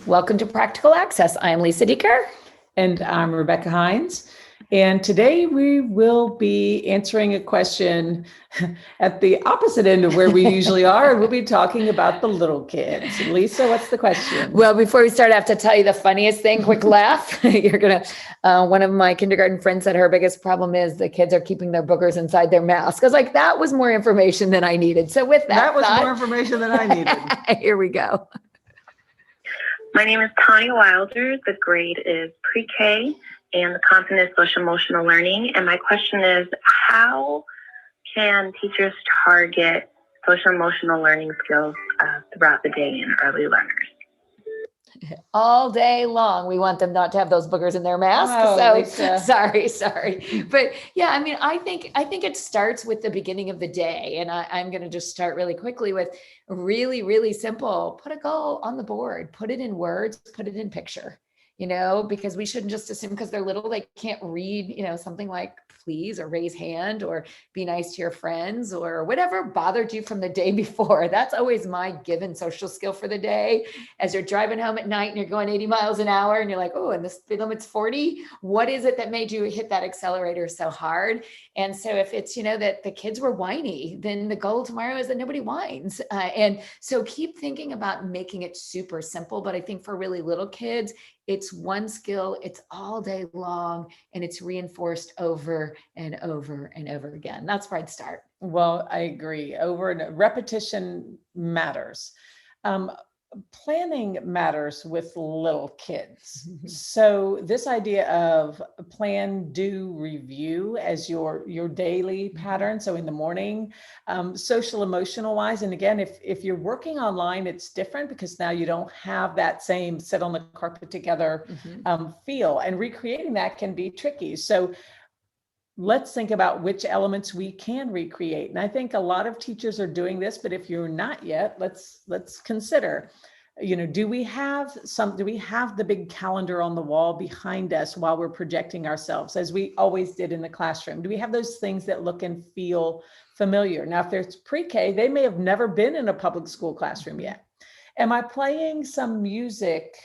Welcome to Practical Access. I'm Lisa Dieker. And I'm Rebecca Hines. And today we will be answering a question at the opposite end of where we usually are. We'll be talking about the little kids. Lisa, what's the question? Well, before we start, I have to tell you the funniest thing. Quick laugh. You're going to, one of my kindergarten friends said her biggest problem is the kids are keeping their boogers inside their mask. I was like, that was more information than I needed. So with that was more information than I needed. Here we go. My name is Tanya Wilder. The grade is pre-K and the content is social emotional learning. And my question is, how can teachers target social emotional learning skills throughout the day in early learners? All day long, we want them not to have those boogers in their mask. Lisa. Sorry. But yeah, I mean, I think it starts with the beginning of the day. And I'm going to just start really quickly with really, really simple. Put a goal on the board, put it in words, put it in picture, because we shouldn't just assume because they're little, they can't read, something like please or raise hand or be nice to your friends or whatever bothered you from the day before. That's always my given social skill for the day. As you're driving home at night and you're going 80 miles an hour and you're like, oh, and the speed limit's 40. What is it that made you hit that accelerator so hard? And so if it's, that the kids were whiny, then the goal tomorrow is that nobody whines. And so keep thinking about making it super simple. But I think for really little kids, it's one skill, it's all day long, and it's reinforced over and over and over again. That's where I'd start. Well, I agree. Repetition matters. Planning matters with little kids. So this idea of plan, do, review as your daily pattern. So in the morning, social emotional wise. And again, if you're working online, it's different because now you don't have that same sit on the carpet together feel, and recreating that can be tricky. So let's think about which elements we can recreate. And I think a lot of teachers are doing this, but if you're not yet, let's consider, do we have the big calendar on the wall behind us while we're projecting ourselves as we always did in the classroom? Do we have those things that look and feel familiar? Now, if there's pre-K, they may have never been in a public school classroom yet. Am I playing some music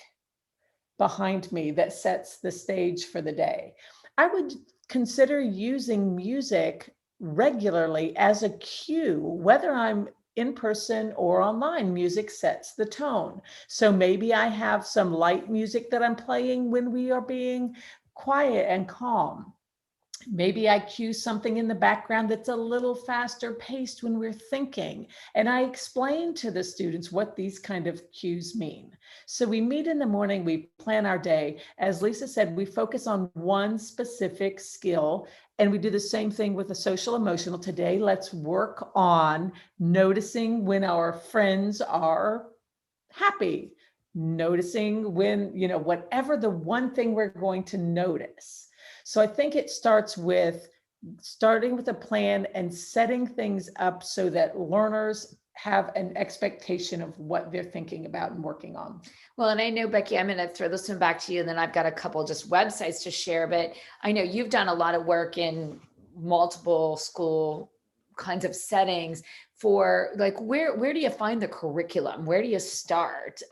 behind me that sets the stage for the day? I would consider using music regularly as a cue, whether I'm in person or online. Music sets the tone. So maybe I have some light music that I'm playing when we are being quiet and calm. Maybe I cue something in the background that's a little faster paced when we're thinking. And I explain to the students what these kind of cues mean. So we meet in the morning, we plan our day. As Lisa said, we focus on one specific skill, and we do the same thing with the social emotional. Today, let's work on noticing when our friends are happy, noticing when, whatever the one thing we're going to notice. So I think it starts with starting with a plan and setting things up so that learners have an expectation of what they're thinking about and working on. Well, and I know, Becky, I'm going to throw this one back to you, and then I've got a couple just websites to share, but I know you've done a lot of work in multiple school kinds of settings for where do you find the curriculum? Where do you start?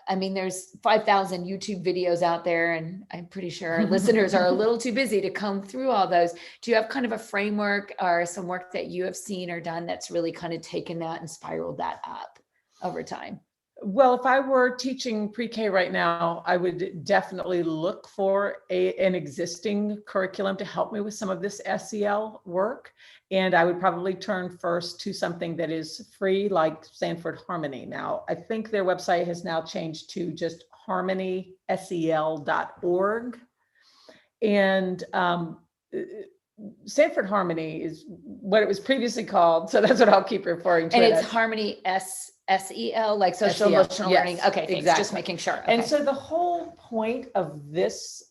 There's 5,000 YouTube videos out there, and I'm pretty sure our listeners are a little too busy to comb through all those. Do you have kind of a framework or some work that you have seen or done that's really kind of taken that and spiraled that up over time? Well, if I were teaching pre-K right now, I would definitely look for an existing curriculum to help me with some of this SEL work. And I would probably turn first to something that is free, like Sanford Harmony. Now, I think their website has now changed to just harmonysel.org. And Sanford Harmony is what it was previously called. So that's what I'll keep referring to. And it's Harmony SEL, like social emotional learning. Okay, thanks. Exactly. Just making sure. Okay. And so the whole point of this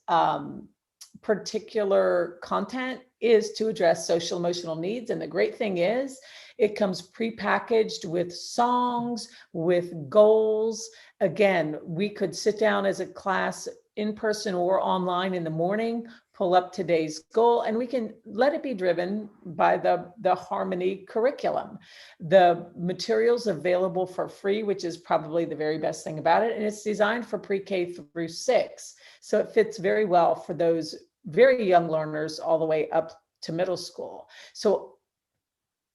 particular content is to address social emotional needs. And the great thing is it comes prepackaged with songs, with goals. Again, we could sit down as a class in person or online in the morning, pull up today's goal, and we can let it be driven by the Harmony curriculum. The materials available for free, which is probably the very best thing about it. And it's designed for pre-K through 6. So it fits very well for those very young learners all the way up to middle school. So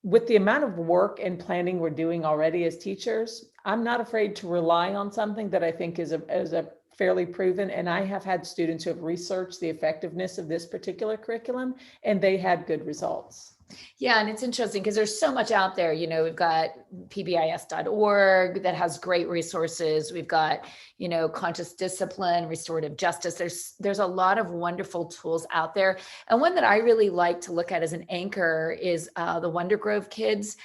with the amount of work and planning we're doing already as teachers, I'm not afraid to rely on something that I think is a fairly proven. And I have had students who have researched the effectiveness of this particular curriculum, and they had good results. Yeah, and it's interesting because there's so much out there. We've got pbis.org that has great resources. We've got, conscious discipline, restorative justice. There's a lot of wonderful tools out there. And one that I really like to look at as an anchor is the Wonder Grove kids.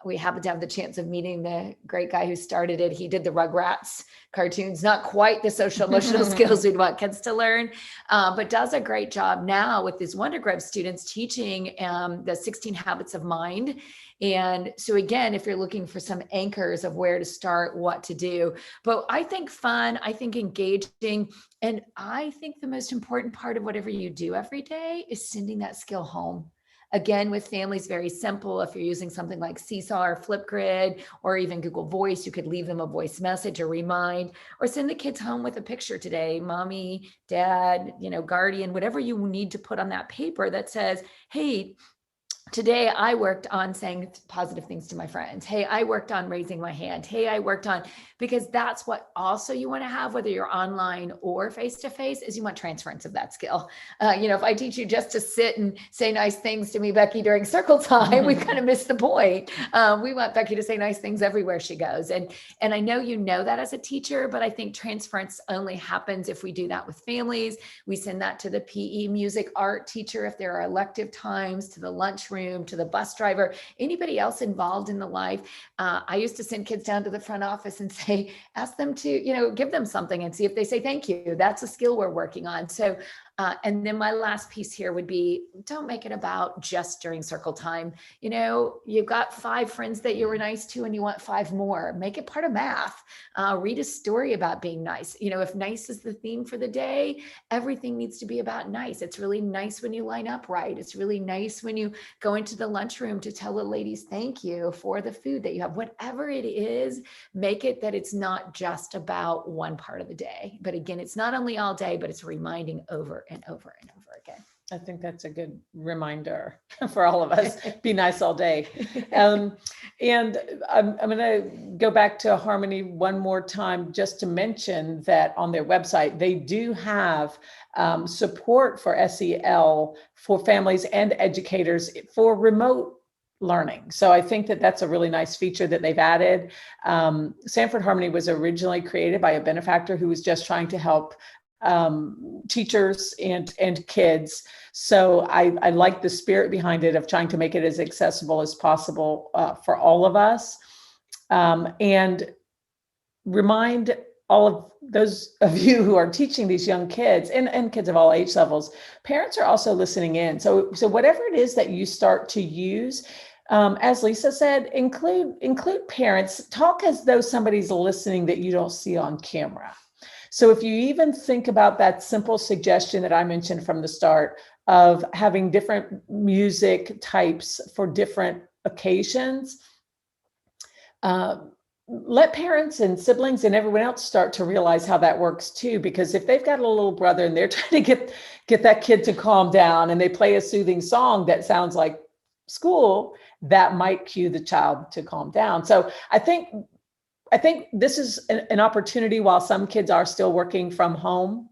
We happened to have the chance of meeting the great guy who started it. He did the Rugrats cartoons, not quite the social emotional skills we'd want kids to learn, but does a great job now with these Wonder Grove students teaching the 16 Habits of Mind. And so again, if you're looking for some anchors of where to start, what to do, but I think fun, I think engaging, and I think the most important part of whatever you do every day is sending that skill home. Again, with families, very simple. If you're using something like Seesaw or Flipgrid or even Google Voice, you could leave them a voice message or remind, or send the kids home with a picture today, mommy, dad, guardian, whatever you need to put on that paper that says, hey, today I worked on saying positive things to my friends. Hey, I worked on raising my hand. Hey, I worked on, because that's what also you want to have, whether you're online or face-to-face, is you want transference of that skill. If I teach you just to sit and say nice things to me, Becky, during circle time, we kind of missed the point. We want Becky to say nice things everywhere she goes. And I know that as a teacher, but I think transference only happens if we do that with families. We send that to the PE, music, art teacher if there are elective times, to the lunchroom, to the bus driver, anybody else involved in the life. I used to send kids down to the front office and say, ask them to, give them something and see if they say thank you. That's a skill we're working on. So, and then my last piece here would be, don't make it about just during circle time. You've got 5 friends that you were nice to and you want 5 more. Make it part of math. Read a story about being nice. If nice is the theme for the day, everything needs to be about nice. It's really nice when you line up right. It's really nice when you go into the lunchroom to tell the ladies thank you for the food that you have. Whatever it is, make it that it's not just about one part of the day. But again, it's not only all day, but it's reminding over and over and over again. I think that's a good reminder for all of us. Be nice all day. And I'm going to go back to Harmony one more time just to mention that on their website, they do have support for SEL for families and educators for remote learning. So I think that that's a really nice feature that they've added. Sanford Harmony was originally created by a benefactor who was just trying to help teachers and kids. So I like the spirit behind it of trying to make it as accessible as possible for all of us, and remind all of those of you who are teaching these young kids and kids of all age levels, parents are also listening in. So whatever it is that you start to use, as Lisa said, include parents. Talk as though somebody's listening that you don't see on camera. So if you even think about that simple suggestion that I mentioned from the start of having different music types for different occasions, let parents and siblings and everyone else start to realize how that works too. Because if they've got a little brother and they're trying to get that kid to calm down and they play a soothing song that sounds like school, that might cue the child to calm down. So I think this is an opportunity, while some kids are still working from home,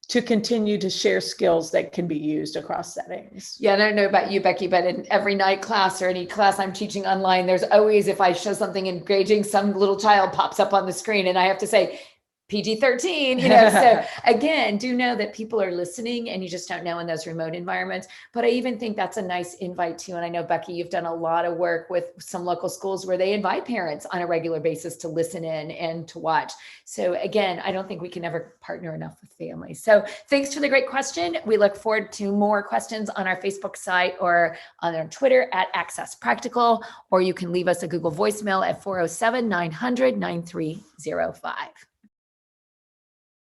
to continue to share skills that can be used across settings. Yeah, and I don't know about you, Becky, but in every night class or any class I'm teaching online, there's always, if I show something engaging, some little child pops up on the screen and I have to say, PG-13, so again, do know that people are listening and you just don't know in those remote environments. But I even think that's a nice invite too. And I know, Becky, you've done a lot of work with some local schools where they invite parents on a regular basis to listen in and to watch. So again, I don't think we can ever partner enough with families. So thanks for the great question. We look forward to more questions on our Facebook site or on our Twitter at Access Practical, or you can leave us a Google voicemail at 407-900-9305.